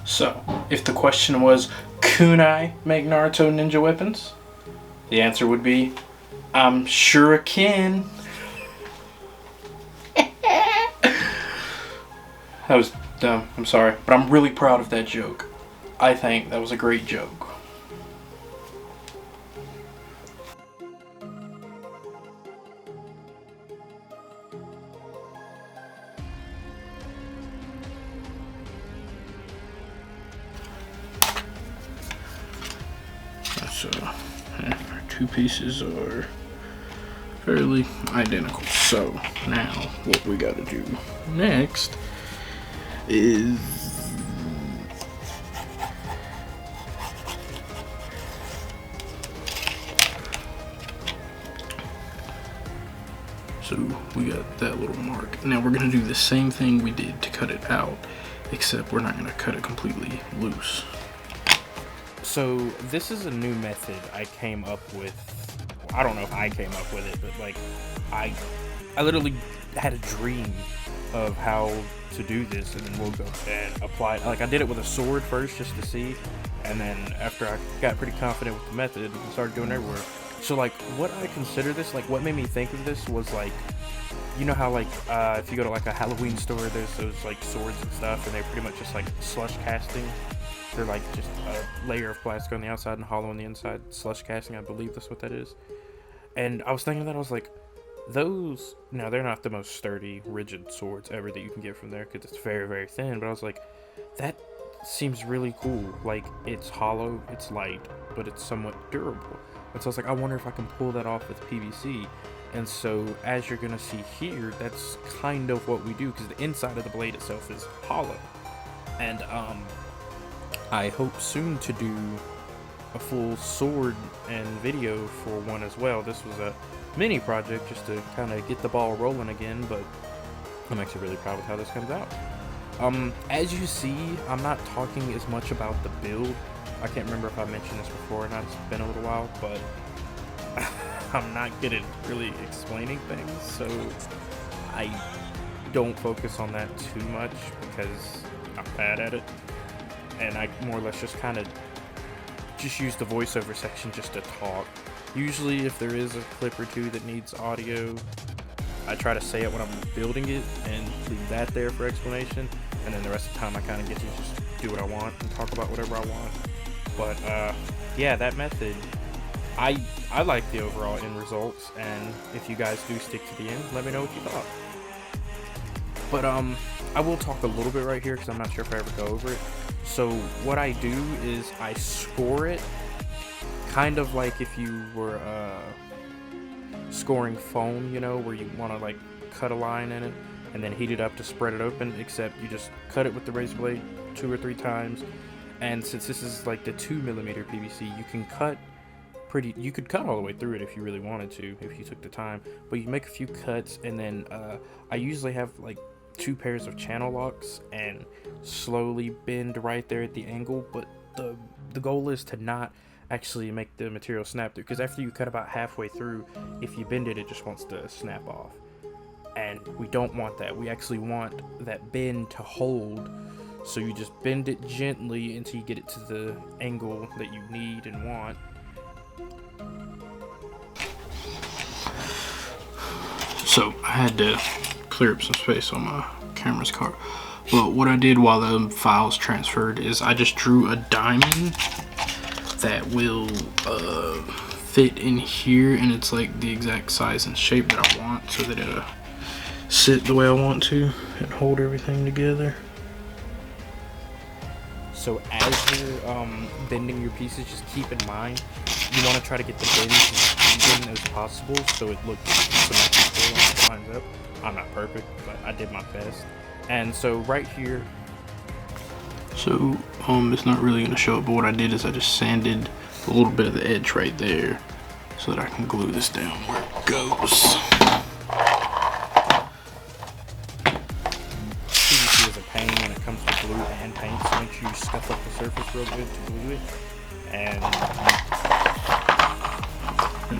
So, if the question was, can I make Naruto ninja weapons? The answer would be, I'm sure I can. That was dumb, I'm sorry, but I'm really proud of that joke. I think that was a great joke. So, our two pieces are fairly identical. So, now what we gotta do next is so we got that little mark. Now we're gonna do the same thing we did to cut it out, except we're not gonna cut it completely loose. So this is a new method I came up with. I don't know if I came up with it, but like I literally had a dream of how to do this, and then we'll go and apply it. Like I did it with a sword first just to see, and then after I got pretty confident with the method, we started doing it everywhere. So like what I consider this, like what made me think of this was like, you know how like if you go to like a Halloween store, there's those like swords and stuff, and they're pretty much just like slush casting. They're like just a layer of plastic on the outside and hollow on the inside. Slush casting, I believe that's what that is. And I was thinking that, I was like, those, now they're not the most sturdy, rigid swords ever that you can get from there because it's very, very thin. But I was like, that seems really cool. Like, it's hollow, it's light, but it's somewhat durable. And so I was like, I wonder if I can pull that off with PVC. And so, as you're going to see here, that's kind of what we do because the inside of the blade itself is hollow. And, I hope soon to do a full sword and video for one as well. This was a mini project just to kind of get the ball rolling again, but I'm actually really proud of how this comes out. As you see, I'm not talking as much about the build. I can't remember if I mentioned this before or not. It's been a little while, but I'm not good at really explaining things, so I don't focus on that too much because I'm bad at it. And I more or less just kind of just use the voiceover section just to talk. Usually if there is a clip or two that needs audio, I try to say it when I'm building it and leave that there for explanation. And then the rest of the time I kind of get to just do what I want and talk about whatever I want. But yeah, that method, I like the overall end results. And if you guys do stick to the end, let me know what you thought. But I will talk a little bit right here because I'm not sure if I ever go over it. So what I do is I score it kind of like if you were scoring foam, you know, where you want to like cut a line in it and then heat it up to spread it open, except you just cut it with the razor blade 2 or 3 times. And since this is like the 2mm PVC, you can cut you could cut all the way through it if you really wanted to, if you took the time, but you make a few cuts. And then I usually have like 2 pairs of channel locks and slowly bend right there at the angle, but the goal is to not actually make the material snap through, because after you cut about halfway through, if you bend it, it just wants to snap off, and we don't want that. We actually want that bend to hold, so you just bend it gently until you get it to the angle that you need and want. So I had to clear up some space on my camera's card, but what I did while the files transferred is I just drew a diamond that will fit in here, and it's like the exact size and shape that I want, so that it'll sit the way I want to and hold everything together. So as you're bending your pieces, just keep in mind you want to try to get the bends as even as possible so it looks symmetrical and it lines up. I'm not perfect, but I did my best. And so right here, so it's not really going to show up, but what I did is I just sanded a little bit of the edge right there so that I can glue this down where it goes. PVC is a pain when it comes to glue and paint, so make sure you scuff up the surface real good to glue it. And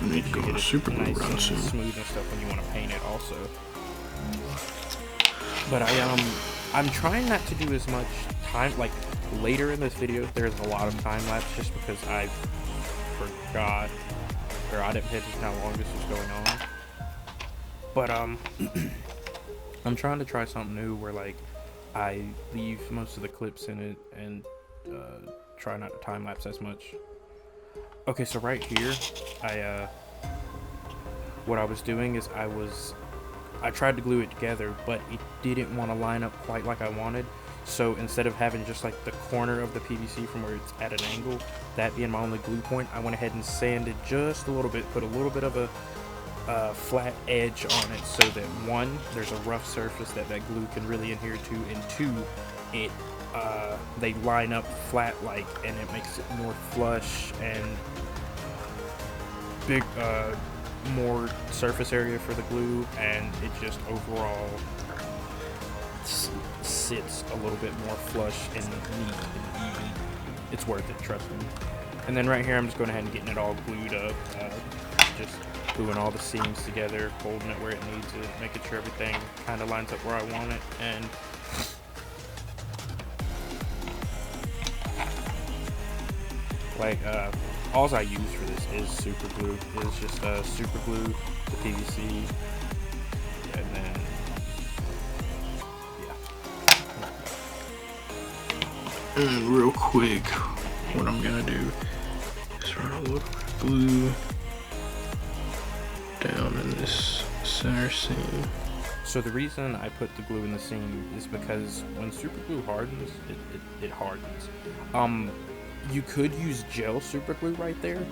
you need to go to super glue around soon. Smooth and stuff when you want to paint it also. But I'm trying not to do as much time, like later in this video there's a lot of time lapse just because I forgot, or I didn't pay attention how long this was going on. But I'm trying to try something new where like I leave most of the clips in it and try not to time lapse as much. Okay, so right here, what I was doing is I tried to glue it together, but it didn't want to line up quite like I wanted. So instead of having just like the corner of the PVC from where it's at an angle, that being my only glue point, I went ahead and sanded just a little bit, put a little bit of a flat edge on it so that one, there's a rough surface that glue can really adhere to, and two, it they line up flat like, and it makes it more flush and big, more surface area for the glue, and it just overall sits a little bit more flush and neat and even. It's worth it, trust me. And then right here I'm just going ahead and getting it all glued up, just gluing all the seams together, holding it where it needs it, making sure everything kind of lines up where I want it. And like all I use for this is super glue. It's just super glue, the PVC, and then yeah. And real quick, what I'm gonna do is run a little bit of glue down in this center seam. So the reason I put the glue in the seam is because when super glue hardens, it hardens. You could use gel super glue right there,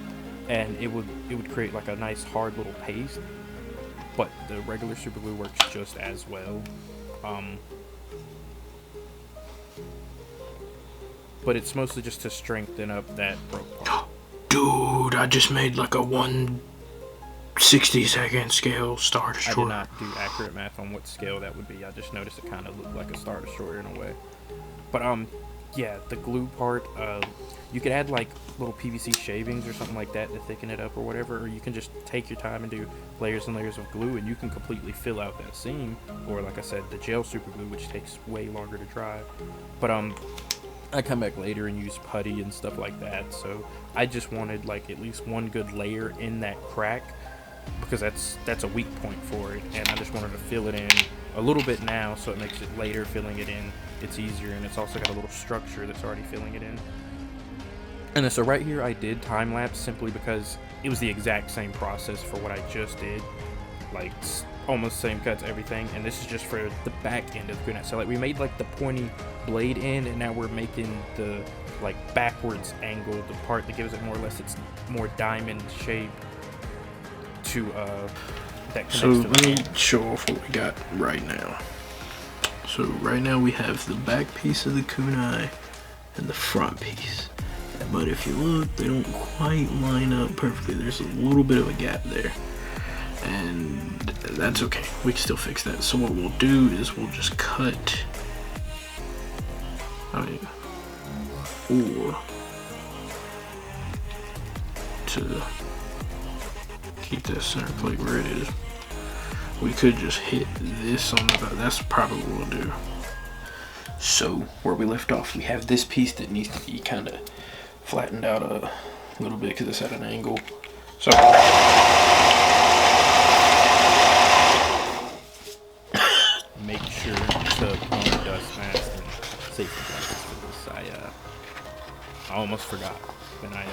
and it would create like a nice hard little paste, but the regular super glue works just as well. But it's mostly just to strengthen up that broke part. Dude, I just made like a 1/60 scale Star Destroyer. I did not do accurate math on what scale that would be. I just noticed it kind of looked like a Star Destroyer in a way. But yeah, the glue part, you could add like little PVC shavings or something like that to thicken it up or whatever, or you can just take your time and do layers and layers of glue, and you can completely fill out that seam. Or like I said, the gel super glue, which takes way longer to dry. But I come back later and use putty and stuff like that, so I just wanted like at least one good layer in that crack, because that's a weak point for it, and I just wanted to fill it in a little bit now, so it makes it later filling it in it's easier, and it's also got a little structure that's already filling it in. And then, so right here I did time lapse simply because it was the exact same process for what I just did, like almost same cuts, everything, and this is just for the back end of the kunai. So like we made like the pointy blade end, and now we're making the like backwards angle, the part that gives it more or less its more diamond shape to that connects. So let me show off what we got right now. So right now we have the back piece of the kunai and the front piece, but if you look, they don't quite line up perfectly. There's a little bit of a gap there, and that's okay, we can still fix that. So what we'll do is we'll just cut, or to keep that center plate where it is, we could just hit this on the back. That's probably what we'll do. So where we left off, we have this piece that needs to be kind of flattened out a little bit because it's at an angle. So make sure to put on a dust mask and safety glasses for this. I almost forgot when I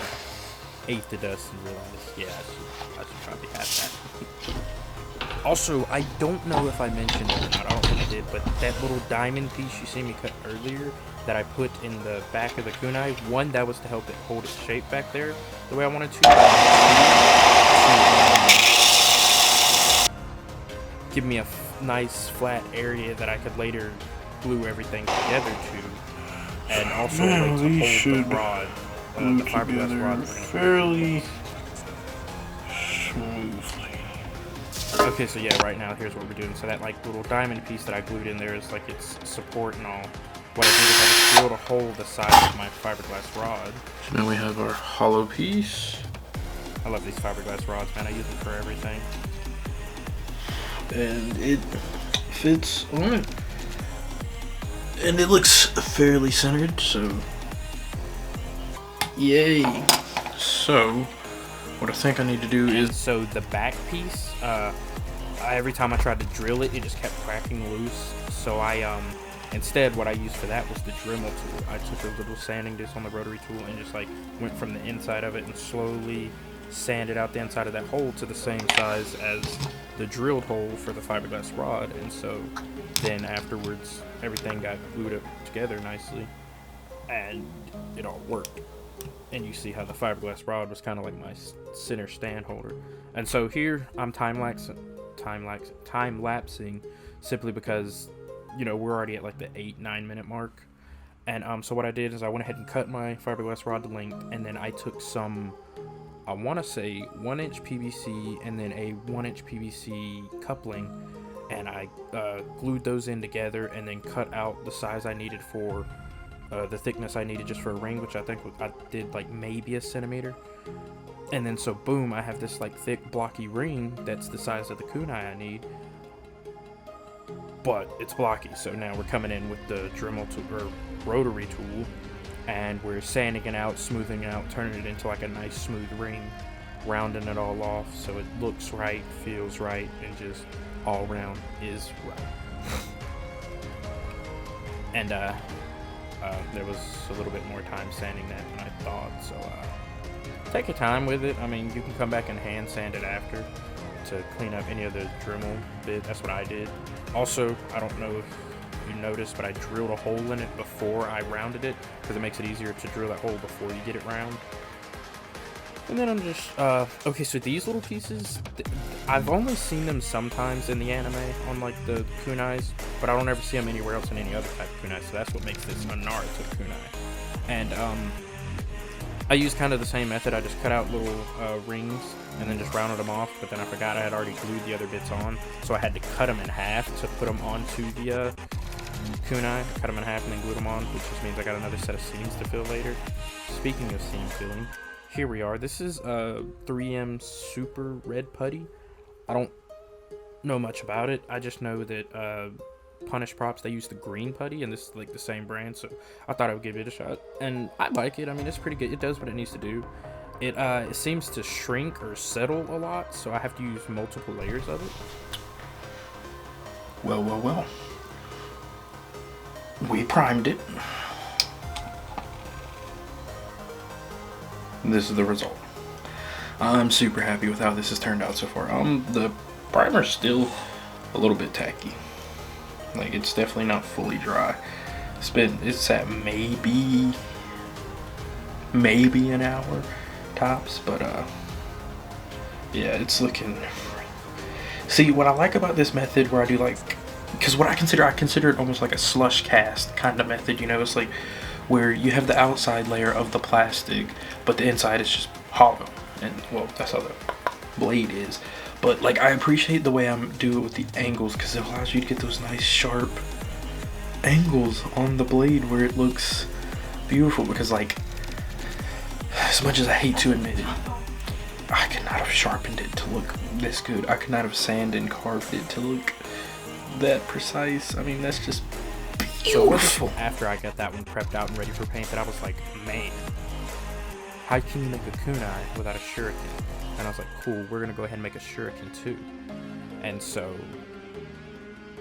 ate the dust and realized, yeah, I should probably have that. Also, I don't know if I mentioned it or not, I don't think I did, but that little diamond piece you see me cut earlier that I put in the back of the kunai, one, that was to help it hold its shape back there the way I wanted to. Give me a nice flat area that I could later glue everything together to, and also a way to hold the rod, the fiberglass rod. Fairly smoothly. Okay, so yeah, right now here's what we're doing. So that like little diamond piece that I glued in there is like its support and all. What I did is I just drilled a hole the size of my fiberglass rod. So now we have our hollow piece. I love these fiberglass rods, man. I use them for everything. And it fits on it. And it looks fairly centered, so Yay! So, what I think I need to do is... So the back piece, every time I tried to drill it, it just kept cracking loose. So instead what I used for that was the Dremel tool. I took a little sanding disc on the rotary tool and just like went from the inside of it and slowly sanded out the inside of that hole to the same size as the drilled hole for the fiberglass rod. And so then afterwards everything got glued up together nicely and it all worked. And you see how the fiberglass rod was kind of like my center stand holder. And so here I'm time lapsing simply because, you know, we're already at like the 8-9 minute mark. And so what I did is I went ahead and cut my fiberglass rod to length, and then I took some, I want to say 1-inch PVC and then a 1-inch PVC coupling, and I glued those in together and then cut out the size I needed for the thickness I needed just for a ring, which I think I did like maybe a centimeter. And then so boom, I have this like thick blocky ring that's the size of the kunai I need, but it's blocky. So now we're coming in with the Dremel tool or rotary tool, and we're sanding it out, smoothing it out, turning it into like a nice smooth ring, rounding it all off so it looks right, feels right, and just all around is right. And there was a little bit more time sanding that than I thought, so take your time with it. I mean, you can come back and hand sand it after to clean up any of the Dremel bit. That's what I did. Also, I don't know if you noticed, but I drilled a hole in it before I rounded it because it makes it easier to drill that hole before you get it round. And then I'm just okay, so these little pieces, I've only seen them sometimes in the anime on like the kunais, but I don't ever see them anywhere else in any other type of kunai, so that's what makes this a Naruto kunai. And I used kind of the same method. I just cut out little rings and then just rounded them off, but then I forgot I had already glued the other bits on, so I had to cut them in half to put them onto the kunai. Cut them in half and then glue them on, which just means I got another set of seams to fill later. Speaking of seam filling, here we are. This is 3M Super Red Putty. I don't know much about it. I just know that Punish Props, they use the green putty, and this is like the same brand, so I thought I would give it a shot. And I like it. I mean, it's pretty good. It does what it needs to do. It seems to shrink or settle a lot, so I have to use multiple layers of it. Well. We primed it. This is the result. I'm super happy with how this has turned out so far. The primer's still a little bit tacky. Like, it's definitely not fully dry. It's at maybe an hour tops, but yeah, it's looking. See, what I like about this method where I do like, because what I consider it almost like a slush cast kind of method, you know. It's like where you have the outside layer of the plastic, but the inside is just hollow, and well, that's how the blade is. But like, I appreciate the way I'm doing it with the angles, because it allows you to get those nice sharp angles on the blade where it looks beautiful. Because like, as much as I hate to admit it, I could not have sharpened it to look this good. I could not have sanded and carved it to look that precise. I mean, that's just beautiful. So after I got that one prepped out and ready for painting, I was like, man, how can you make a kunai without a shuriken? And I was like, cool, we're gonna go ahead and make a shuriken too. And so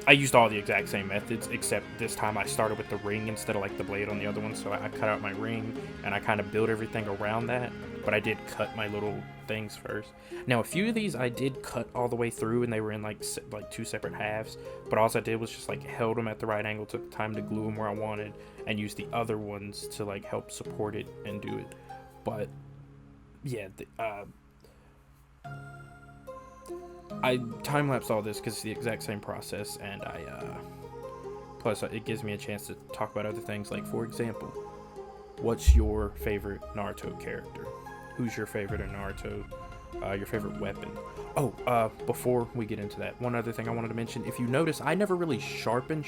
I used all the exact same methods, except this time I started with the ring instead of like the blade on the other one. So I cut out my ring and I kind of built everything around that, but I did cut my little things first. Now a few of these I did cut all the way through, and they were in like two separate halves, but all I did was just like held them at the right angle, took time to glue them where I wanted, and used the other ones to like help support it and do it. But yeah, I time-lapsed all this because it's the exact same process, and plus it gives me a chance to talk about other things. Like, for example, what's your favorite Naruto character? Who's your favorite in Naruto? Your favorite weapon? Oh, before we get into that, one other thing I wanted to mention. If you notice, I never really sharpen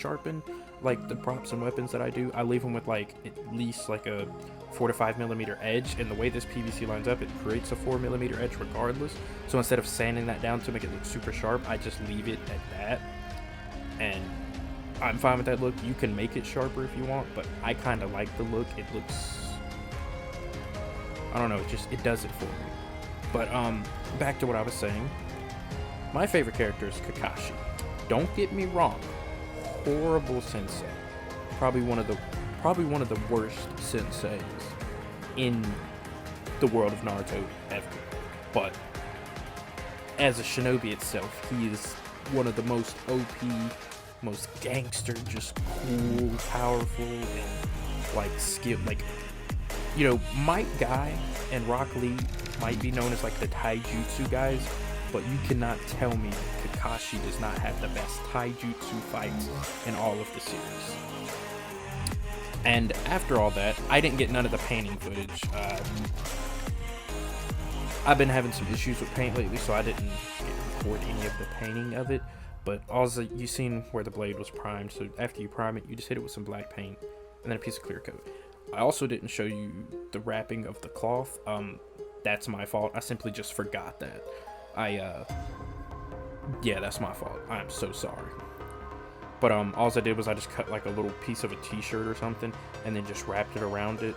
like the props and weapons that I do. I leave them with like at least like a 4 to 5 millimeter edge, and the way this PVC lines up, it creates a 4 millimeter edge regardless. So instead of sanding that down to make it look super sharp, I just leave it at that, and I'm fine with that look. You can make it sharper if you want, but I kind of like the look. It looks I don't know, it does it for me. But back to what I was saying. My favorite character is Kakashi. Don't get me wrong, horrible sensei. Probably one of the worst senseis in the world of Naruto ever. But as a shinobi itself, he is one of the most OP, most gangster, just cool, powerful, and like skilled. Like, you know, Might Guy and Rock Lee might be known as like the taijutsu guys, but you cannot tell me Kakashi does not have the best taijutsu fights in all of the series. And after all that, I didn't get none of the painting footage. I've been having some issues with paint lately, so I didn't record any of the painting of it. But also, you seen where the blade was primed, so after you prime it, you just hit it with some black paint and then a piece of clear coat. I also didn't show you the wrapping of the cloth. That's my fault. I simply just forgot that. Yeah, that's my fault. I'm so sorry. But all I did was I just cut like a little piece of a t-shirt or something and then just wrapped it around it.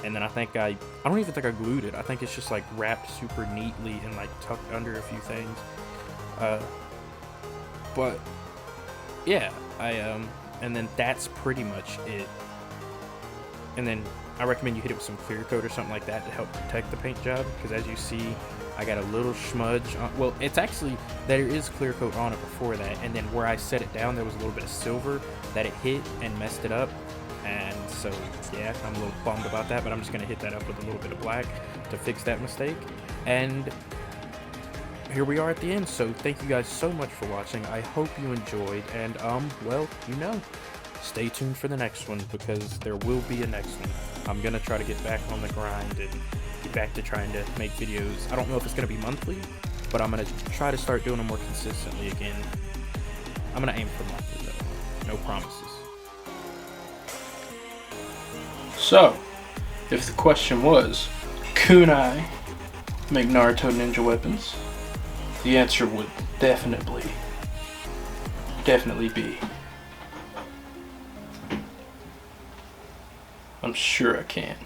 And then I don't even think I glued it. I think it's just like wrapped super neatly and like tucked under a few things. But yeah, and then that's pretty much it. And then I recommend you hit it with some clear coat or something like that to help protect the paint job, because as you see, I got a little smudge on, well, it's actually, there is clear coat on it before that, and then where I set it down, there was a little bit of silver that it hit and messed it up. And so, yeah, I'm a little bummed about that, but I'm just going to hit that up with a little bit of black to fix that mistake. And here we are at the end, so thank you guys so much for watching. I hope you enjoyed, and, well, you know, stay tuned for the next one, because there will be a next one. I'm going to try to get back on the grind and get back to trying to make videos. I don't know if it's going to be monthly, but I'm going to try to start doing them more consistently again. I'm going to aim for monthly, though. No promises. So, if the question was, kunai make Naruto ninja weapons? The answer would definitely be. I'm sure I can.